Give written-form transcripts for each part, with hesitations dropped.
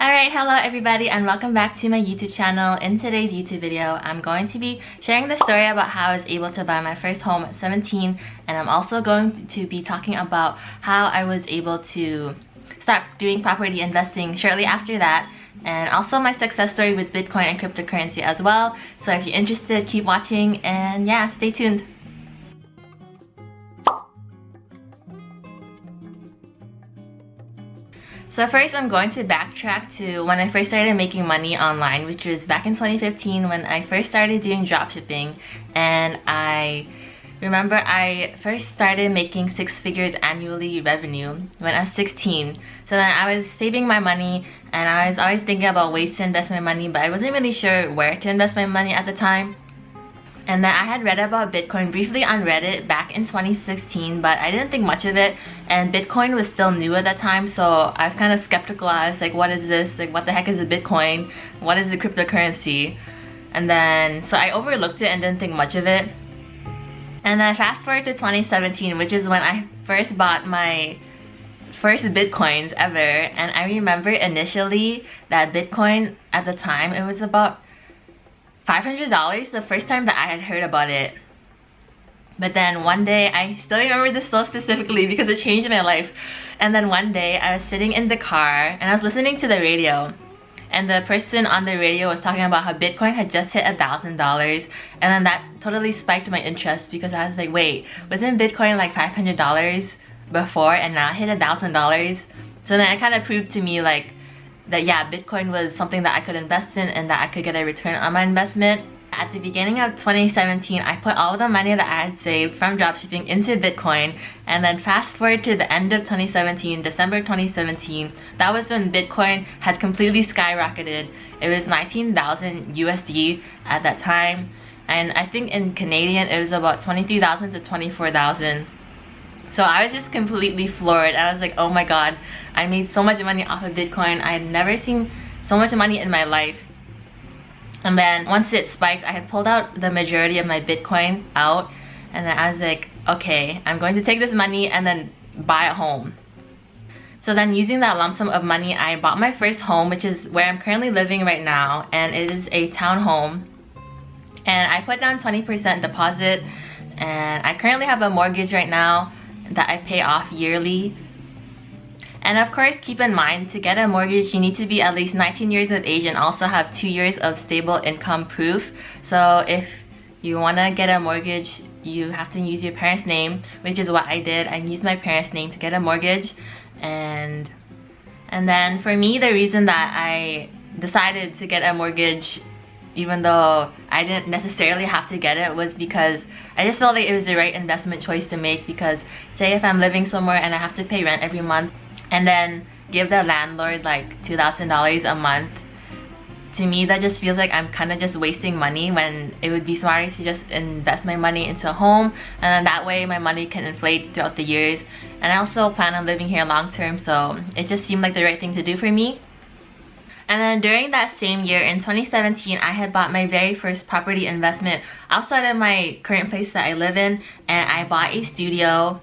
Alright, hello everybody and welcome back to my YouTube channel. In today's YouTube video, I'm going to be sharing the story about how I was able to buy my first home at 17, and I'm also going to be talking about how I was able to start doing property investing shortly after that, and also my success story with Bitcoin and cryptocurrency as well. So if you're interested, keep watching and yeah, stay tuned. So first, I'm going to backtrack to when I first started making money online, which was back in 2015 when I first started doing dropshipping. And I remember I first started making 6 figures annually revenue when I was 16. So then I was saving my money and I was always thinking about ways to invest my money, but I wasn't really sure where to invest my money at the time. And then I had read about Bitcoin briefly on Reddit back in 2016, but I didn't think much of it, and Bitcoin was still new at that time, so I was kind of skeptical. I was like, what is this? Like, what the heck is a Bitcoin? What is a cryptocurrency? And then, so I overlooked it and didn't think much of it. And then fast forward to 2017, which is when I first bought my first Bitcoins ever, and I remember initially that Bitcoin at the time, it was about $500 the first time that I had heard about it. But then one day, I still remember this so specifically because it changed my life. And then one day I was sitting in the car and I was listening to the radio, and the person on the radio was talking about how Bitcoin had just hit $1,000, and then that totally spiked my interest because I was like, wait, wasn't Bitcoin like $500 before and now it hit $1,000? So then it kind of proved to me like that yeah, Bitcoin was something that I could invest in and that I could get a return on my investment. At the beginning of 2017, I put all of the money that I had saved from dropshipping into Bitcoin, and then fast forward to the end of 2017, December 2017, that was when Bitcoin had completely skyrocketed. It was 19,000 USD at that time, and I think in Canadian it was about 23,000 to 24,000. So I was just completely floored. I was like, oh my god, I made so much money off of Bitcoin. I had never seen so much money in my life. And then once it spiked, I had pulled out the majority of my Bitcoin out, and then I was like, okay, I'm going to take this money and then buy a home. So then using that lump sum of money, I bought my first home, which is where I'm currently living right now, and it is a townhome. And I put down 20% deposit, and I currently have a mortgage right now that I pay off yearly. And of course, keep in mind, to get a mortgage you need to be at least 19 years of age and also have 2 years of stable income proof. So if you want to get a mortgage, you have to use your parents' name, which is what I did. I used my parents' name to get a mortgage. And then for me, the reason that I decided to get a mortgage, even though I didn't necessarily have to get it, was because I just felt like it was the right investment choice to make. Because say if I'm living somewhere and I have to pay rent every month and then give the landlord like $2,000 a month, to me that just feels like I'm kind of just wasting money, when it would be smarter to just invest my money into a home, and then that way my money can inflate throughout the years. And I also plan on living here long term, so it just seemed like the right thing to do for me. And then during that same year, in 2017, I had bought my very first property investment outside of my current place that I live in, and I bought a studio,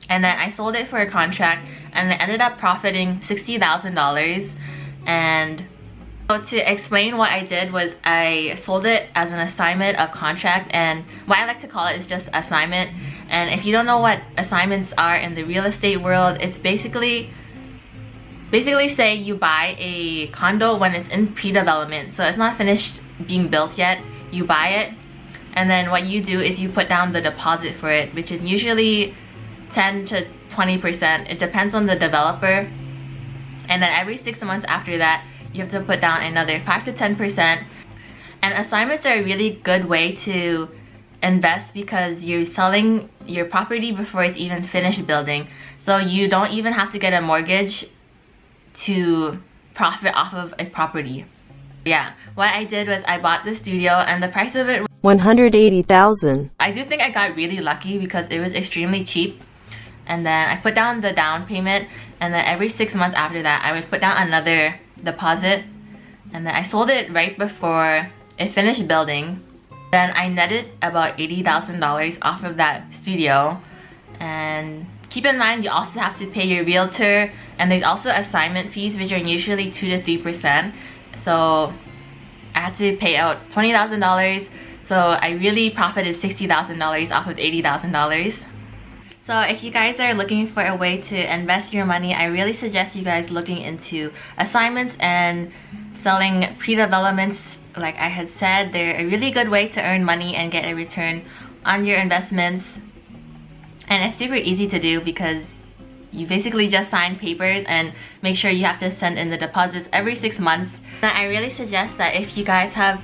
and then I sold it for a contract, and I ended up profiting $60,000. And so to explain what I did was I sold it as an assignment of contract, and what I like to call it is just assignment. And if you don't know what assignments are in the real estate world, it's basically say you buy a condo when it's in pre-development, so it's not finished being built yet. You buy it, and then what you do is you put down the deposit for it, which is usually 10 to 20%. It depends on the developer. And then every 6 months after that, you have to put down another 5 to 10%. And assignments are a really good way to invest because you're selling your property before it's even finished building. So you don't even have to get a mortgage to profit off of a property. Yeah, what I did was I bought the studio, and the price of it was $180,000. I do think I got really lucky because it was extremely cheap. And then I put down the down payment, and then every 6 months after that I would put down another deposit, and then I sold it right before it finished building. Then I netted about $80,000 off of that studio, and keep in mind you also have to pay your realtor, and there's also assignment fees which are usually 2 to 3%. So I had to pay out $20,000, so I really profited $60,000 off of $80,000. So if you guys are looking for a way to invest your money, I really suggest you guys looking into assignments and selling pre-developments. Like I had said, they're a really good way to earn money and get a return on your investments. And it's super easy to do because you basically just sign papers and make sure you have to send in the deposits every 6 months. And I really suggest that if you guys have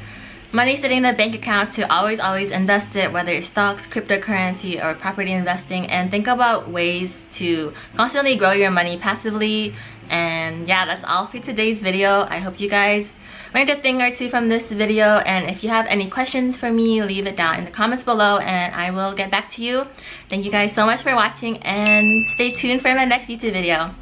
money sitting in the bank account, to always invest it, whether it's stocks, cryptocurrency, or property investing, and think about ways to constantly grow your money passively. And yeah, that's all for today's video. I hope you guys learned a thing or two from this video, and if you have any questions for me, leave it down in the comments below and I will get back to you. Thank you guys so much for watching, and stay tuned for my next YouTube video.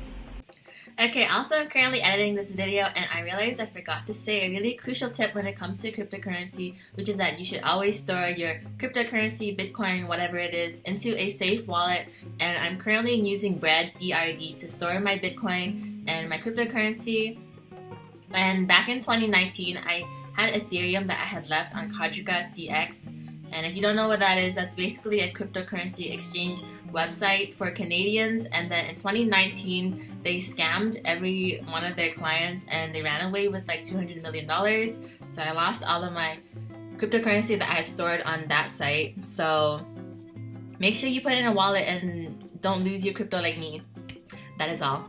Okay, also I'm currently editing this video and I realized I forgot to say a really crucial tip when it comes to cryptocurrency, which is that you should always store your cryptocurrency, Bitcoin, whatever it is, into a safe wallet. And I'm currently using Bread, BRD, to store my Bitcoin and my cryptocurrency. And back in 2019, I had Ethereum that I had left on Quadriga CX. And if you don't know what that is, that's basically a cryptocurrency exchange website for Canadians. And then in 2019, they scammed every one of their clients and they ran away with like $200 million. So I lost all of my cryptocurrency that I had stored on that site. So make sure you put it in a wallet and don't lose your crypto like me. That is all.